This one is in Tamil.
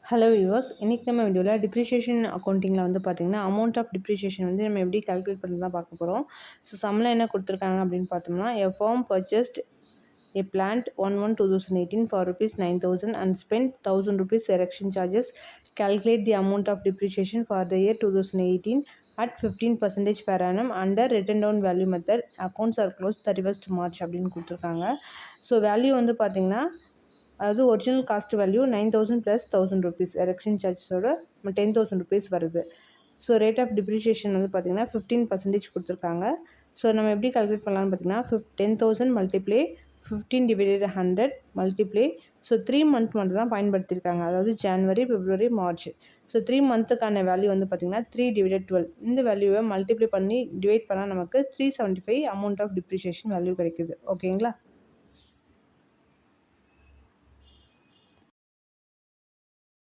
ஹலோ வியூவர்ஸ், இன்றைக்கி நம்ம வீடியோவில் டிப்ரிஷியேஷன் அக்கௌண்டிங்கில் வந்து பார்த்திங்கன்னா அமௌண்ட் ஆஃப் டிப்ரிஷியேஷன் வந்து நம்ம எப்படி கால்குலேட் பண்ணி தான் பார்க்க போகிறோம். ஸோ சம்மில் என்ன கொடுத்துருக்காங்க அப்படின்னு பார்த்தோம்னா, எ form purchased a plant 1/1/2018 for ₹9,000 and spent ₹1,000 erection charges. Calculate the amount of depreciation for the year 2018 at 15% per annum under written down value method. Accounts are closed 31st March அப்படின்னு கொடுத்துருக்காங்க. ஸோ வேல்யூ வந்து பார்த்திங்கன்னா, அதாவது original cost value 9,000 plus ₹1,000 erection சார்ஜஸோட ₹10,000 வருது. ஸோ ரேட் ஆஃப் டிப்ரிஷியேஷன் வந்து பார்த்திங்கன்னா 15% கொடுத்துருக்காங்க. ஸோ நம்ம எப்படி கால்குலேட் பண்ணலான்னு பார்த்தீங்கன்னா, 10,000 multiply 15 divided 100 multiply. So 3 month மட்டும் தான் பயன்படுத்தியிருக்காங்க, அதாவது ஜான்வரி, பிப்ரவரி, மார்ச். ஸோ 3 மந்த்துக்கான வேல்யூ வந்து பார்த்திங்கன்னா 3 டிவைடட் 12. இந்த வேல்யூவை மல்டிப்ளை பண்ணி டிவைட் பண்ணால் நமக்கு 375 அமௌண்ட் ஆஃப் டிப்ரிஷியேஷன் வேல்யூ கிடைக்குது. ஓகேங்களா?